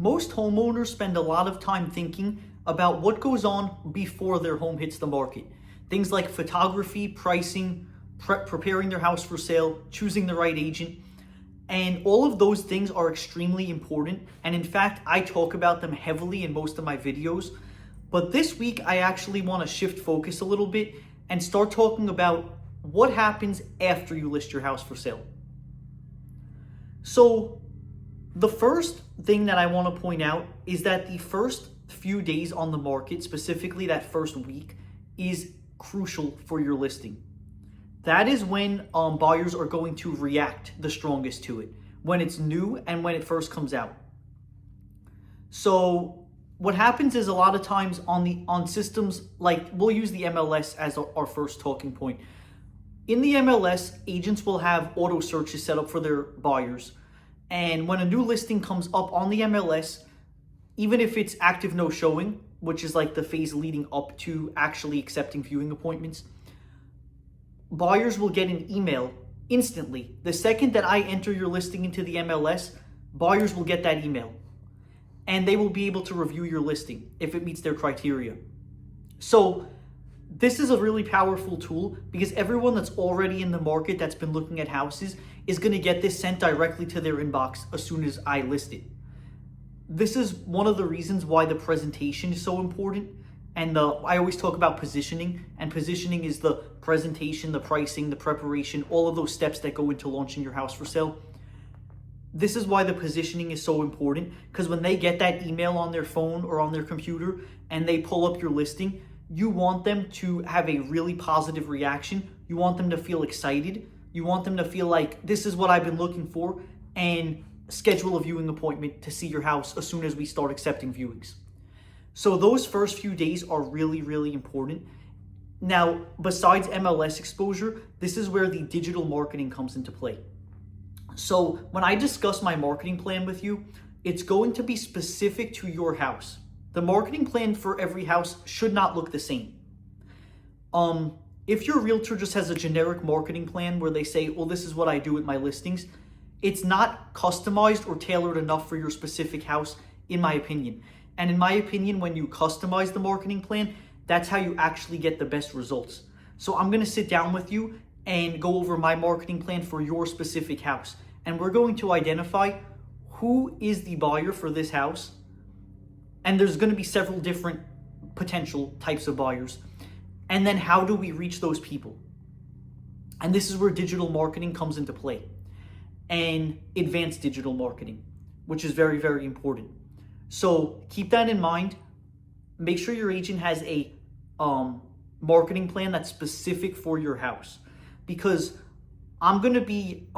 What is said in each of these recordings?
Most homeowners spend a lot of time thinking about what goes on before their home hits the market. Things like photography, pricing, preparing their house for sale, choosing the right agent. And all of those things are extremely important. And in fact, I talk about them heavily in most of my videos. But this week, I actually want to shift focus a little bit and start talking about what happens after you list your house for sale. So the first thing that I want to point out is that the first few days on the market, specifically that first week, is crucial for your listing. That is when buyers are going to react the strongest to it, when it's new and when it first comes out. So what happens is a lot of times on systems like, we'll use the MLS as our first talking point. In the MLS, agents will have auto searches set up for their buyers. And when a new listing comes up on the MLS, even if it's active no showing, which is like the phase leading up to actually accepting viewing appointments, buyers will get an email instantly. The second that I enter your listing into the MLS, buyers will get that email. And they will be able to review your listing if it meets their criteria. So this is a really powerful tool because everyone that's already in the market that's been looking at houses is going to get this sent directly to their inbox as soon as I list it. This is one of the reasons why the presentation is so important. And I always talk about positioning, and positioning is the presentation, the pricing, the preparation, all of those steps that go into launching your house for sale. This is why the positioning is so important, because when they get that email on their phone or on their computer and they pull up your listing, you want them to have a really positive reaction. You want them to feel excited. You want them to feel like this is what I've been looking for, and schedule a viewing appointment to see your house as soon as we start accepting viewings. So those first few days are really, really important. Now, besides MLS exposure, this is where the digital marketing comes into play. So when I discuss my marketing plan with you, it's going to be specific to your house. The marketing plan for every house should not look the same. If your realtor just has a generic marketing plan where they say, well, this is what I do with my listings, it's not customized or tailored enough for your specific house, in my opinion. And in my opinion, when you customize the marketing plan, that's how you actually get the best results. So I'm going to sit down with you and go over my marketing plan for your specific house. And we're going to identify who is the buyer for this house. And there's going to be several different potential types of buyers. And then how do we reach those people? And this is where digital marketing comes into play. And advanced digital marketing, which is very, very important. So keep that in mind. Make sure your agent has a marketing plan that's specific for your house, because I'm going to be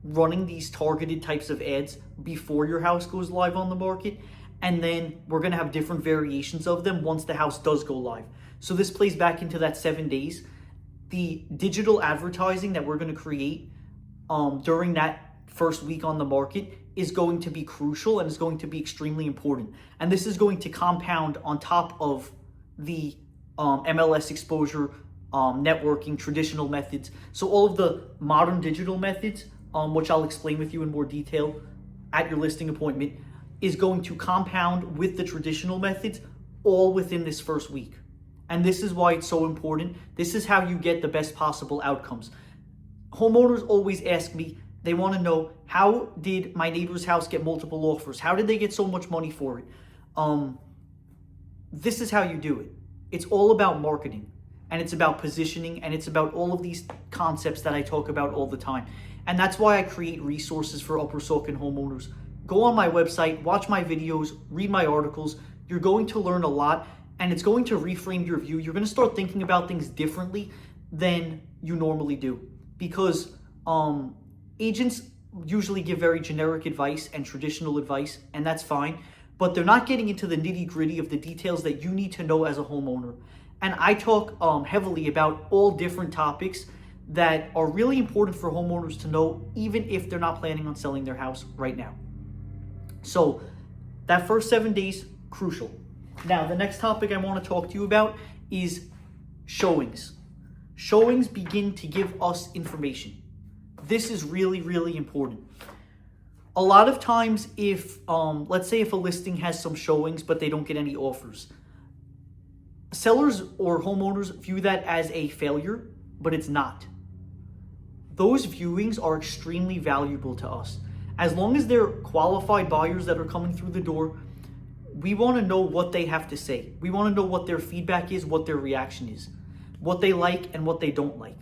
running these targeted types of ads before your house goes live on the market. And then we're going to have different variations of them once the house does go live. So this plays back into that 7 days. The digital advertising that we're going to create during that first week on the market is going to be crucial and is going to be extremely important. And this is going to compound on top of the MLS exposure, networking, traditional methods. So all of the modern digital methods, which I'll explain with you in more detail at your listing appointment, is going to compound with the traditional methods all within this first week. And this is why it's so important. This is how you get the best possible outcomes. Homeowners always ask me, they want to know, how did my neighbor's house get multiple offers? How did they get so much money for it? This is how you do it. It's all about marketing, and it's about positioning, and it's about all of these concepts that I talk about all the time. And that's why I create resources for Upper Saucon homeowners. Go on my website, watch my videos, read my articles. You're going to learn a lot, and it's going to reframe your view. You're going to start thinking about things differently than you normally do, because agents usually give very generic advice and traditional advice, and that's fine, but they're not getting into the nitty-gritty of the details that you need to know as a homeowner. And I talk heavily about all different topics that are really important for homeowners to know, even if they're not planning on selling their house right now. So that first 7 days, crucial. Now, the next topic I want to talk to you about is showings. Showings begin to give us information. This is really, really important. A lot of times if, let's say if a listing has some showings, but they don't get any offers, sellers or homeowners view that as a failure, but it's not. Those viewings are extremely valuable to us. As long as they're qualified buyers that are coming through the door, we want to know what they have to say. We want to know what their feedback is, what their reaction is, what they like and what they don't like.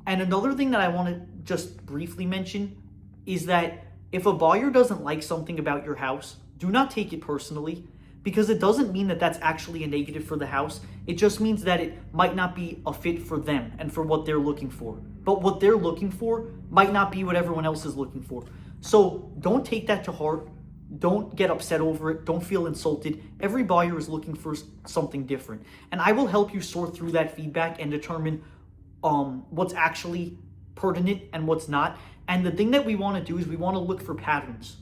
And another thing that I want to just briefly mention is that if a buyer doesn't like something about your house, do not take it personally, because it doesn't mean that that's actually a negative for the house. It just means that it might not be a fit for them and for what they're looking for. But what they're looking for might not be what everyone else is looking for. So don't take that to heart. Don't get upset over it. Don't feel insulted. Every buyer is looking for something different. And I will help you sort through that feedback and determine what's actually pertinent and what's not. And the thing that we want to do is we want to look for patterns.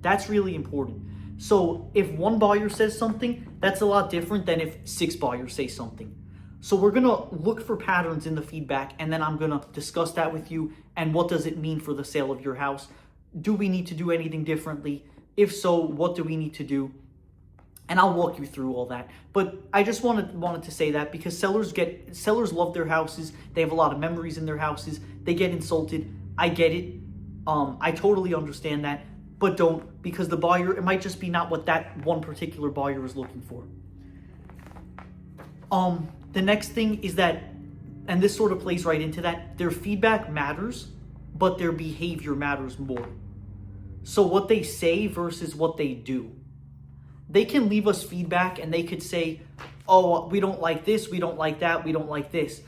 That's really important. So if one buyer says something, that's a lot different than if 6 buyers say something. So we're going to look for patterns in the feedback, and then I'm going to discuss that with you. And what does it mean for the sale of your house? Do we need to do anything differently? If so, what do we need to do? And I'll walk you through all that. But I just wanted to say that because sellers love their houses. They have a lot of memories in their houses. They get insulted. I get it. I totally understand that. But don't, because the buyer, it might just be not what that one particular buyer is looking for. The next thing is that, and this sort of plays right into that, their feedback matters, but their behavior matters more. So what they say versus what they do. They can leave us feedback and they could say, oh, we don't like this, we don't like that, we don't like this.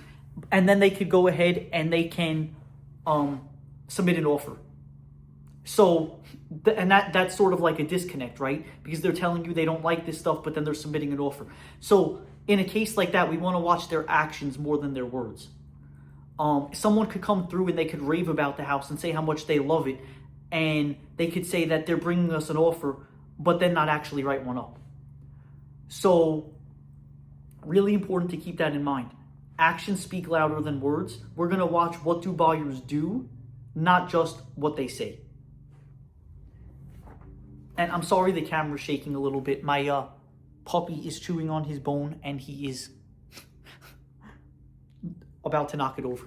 And then they could go ahead and they can submit an offer. So, and that's sort of like a disconnect, right? Because they're telling you they don't like this stuff, but then they're submitting an offer. So in a case like that, we want to watch their actions more than their words. Someone could come through and they could rave about the house and say how much they love it. And they could say that they're bringing us an offer, but then not actually write one up. So really important to keep that in mind. Actions speak louder than words. We're going to watch what do buyers do, not just what they say. And I'm sorry the camera's shaking a little bit. My puppy is chewing on his bone and he is about to knock it over.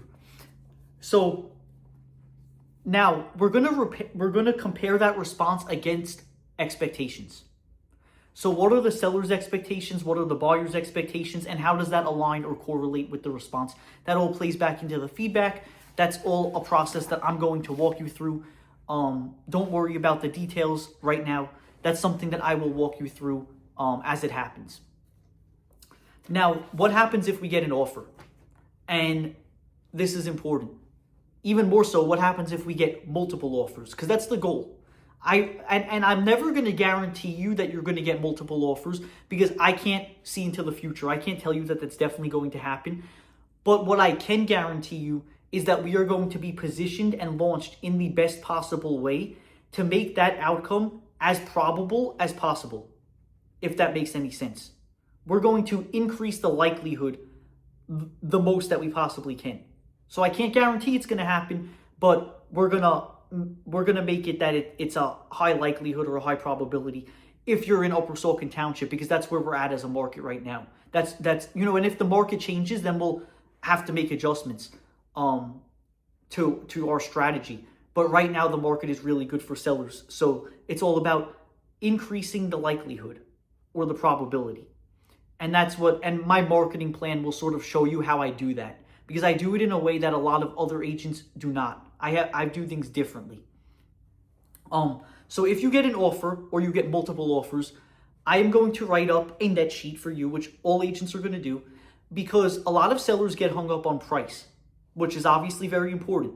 So now we're gonna compare that response against expectations. So what are the seller's expectations? What are the buyer's expectations? And how does that align or correlate with the response? That all plays back into the feedback. That's all a process that I'm going to walk you through. Don't worry about the details right now. That's something that I will walk you through as it happens. Now, what happens if we get an offer? And this is important. Even more so, what happens if we get multiple offers? Because that's the goal. I'm never going to guarantee you that you're going to get multiple offers because I can't see into the future. I can't tell you that that's definitely going to happen. But what I can guarantee you is that we are going to be positioned and launched in the best possible way to make that outcome as probable as possible, if that makes any sense. We're going to increase the likelihood the most that we possibly can. So I can't guarantee it's going to happen, but we're gonna make it that it's a high likelihood or a high probability if you're in Upper Saucon Township, because that's where we're at as a market right now. That's and if the market changes, then we'll have to make adjustments to our strategy. But right now the market is really good for sellers. So it's all about increasing the likelihood or the probability. And and my marketing plan will sort of show you how I do that, because I do it in a way that a lot of other agents do not. I do things differently. So if you get an offer or you get multiple offers, I am going to write up a net sheet for you, which all agents are going to do, because a lot of sellers get hung up on price, which is obviously very important.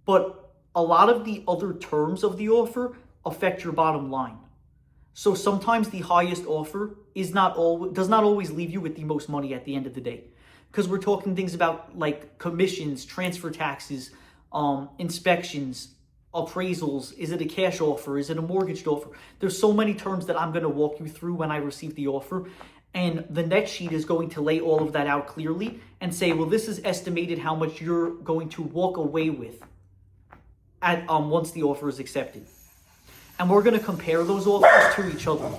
But a lot of the other terms of the offer affect your bottom line. So sometimes the highest offer does not always leave you with the most money at the end of the day, because we're talking things about like commissions, transfer taxes, inspections, appraisals. Is it a cash offer? Is it a mortgaged offer? There's so many terms that I'm going to walk you through when I receive the offer. And the net sheet is going to lay all of that out clearly and say, well, this is estimated how much you're going to walk away with once the offer is accepted. And we're going to compare those offers to each other.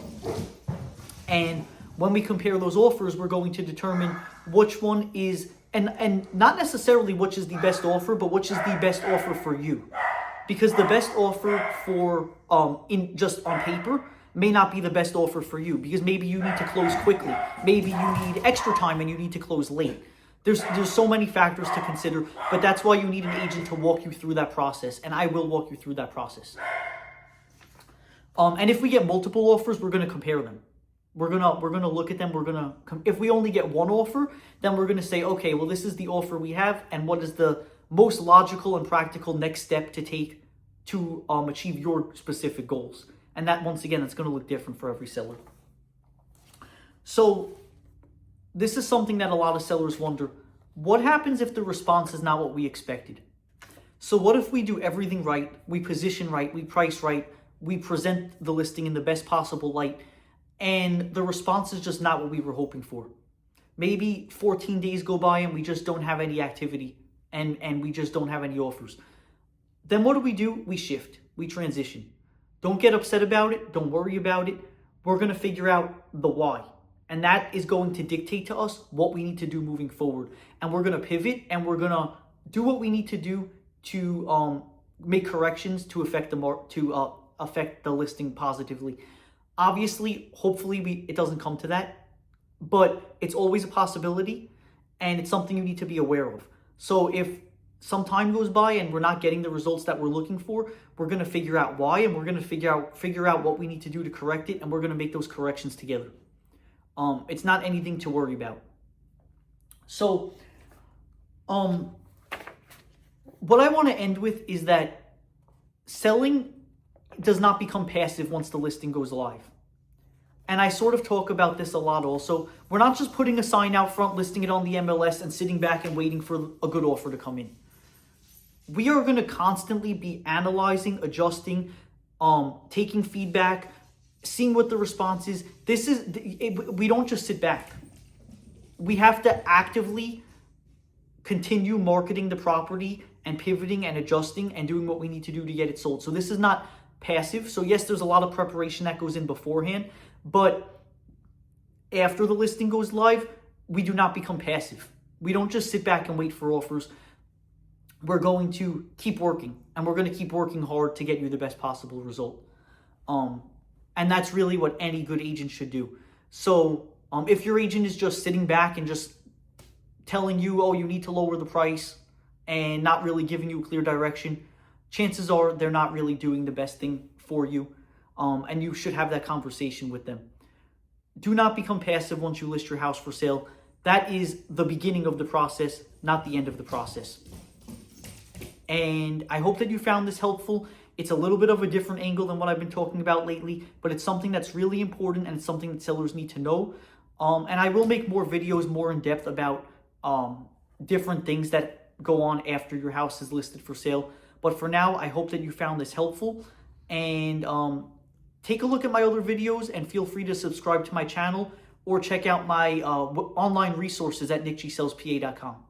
And when we compare those offers, we're going to determine which one is, and not necessarily which is the best offer, but which is the best offer for you. Because the best offer for, in just on paper, may not be the best offer for you. Because maybe you need to close quickly. Maybe you need extra time and you need to close late. There's so many factors to consider, but that's why you need an agent to walk you through that process. And I will walk you through that process. And if we get multiple offers, we're going to compare them. We're gonna look at them. If we only get one offer, then we're gonna say, okay, well, this is the offer we have, and what is the most logical and practical next step to take to achieve your specific goals. And that, once again, it's gonna look different for every seller. So this is something that a lot of sellers wonder: what happens if the response is not what we expected? So what if we do everything right, we position right, we price right, we present the listing in the best possible light, and the response is just not what we were hoping for? Maybe 14 days go by and we just don't have any activity and we just don't have any offers. Then what do? We shift, we transition. Don't get upset about it. Don't worry about it. We're going to figure out the why. And that is going to dictate to us what we need to do moving forward. And we're going to pivot and we're going to do what we need to do to make corrections to affect the listing positively. Obviously, hopefully it doesn't come to that, but it's always a possibility, and it's something you need to be aware of. So if some time goes by and we're not getting the results that we're looking for, we're going to figure out why, and we're going to figure out what we need to do to correct it, and we're going to make those corrections together. It's not anything to worry about. So, what I want to end with is that selling does not become passive once the listing goes live. And I sort of talk about this a lot also. We're not just putting a sign out front, listing it on the MLS, and sitting back and waiting for a good offer to come in. We are going to constantly be analyzing, adjusting, taking feedback, seeing what the response is. We don't just sit back. We have to actively continue marketing the property and pivoting and adjusting and doing what we need to do to get it sold. So this is not passive. So yes, there's a lot of preparation that goes in beforehand, but after the listing goes live, we do not become passive. We don't just sit back and wait for offers. We're going to keep working, and we're going to keep working hard to get you the best possible result. And that's really what any good agent should do. So if your agent is just sitting back and just telling you, oh, you need to lower the price, and not really giving you a clear direction, chances are they're not really doing the best thing for you, and you should have that conversation with them. Do not become passive once you list your house for sale. That is the beginning of the process, not the end of the process. And I hope that you found this helpful. It's a little bit of a different angle than what I've been talking about lately, but it's something that's really important, and it's something that sellers need to know. And I will make more videos more in depth about different things that go on after your house is listed for sale. But for now, I hope that you found this helpful, and take a look at my other videos, and feel free to subscribe to my channel or check out my online resources at nickgsellspa.com.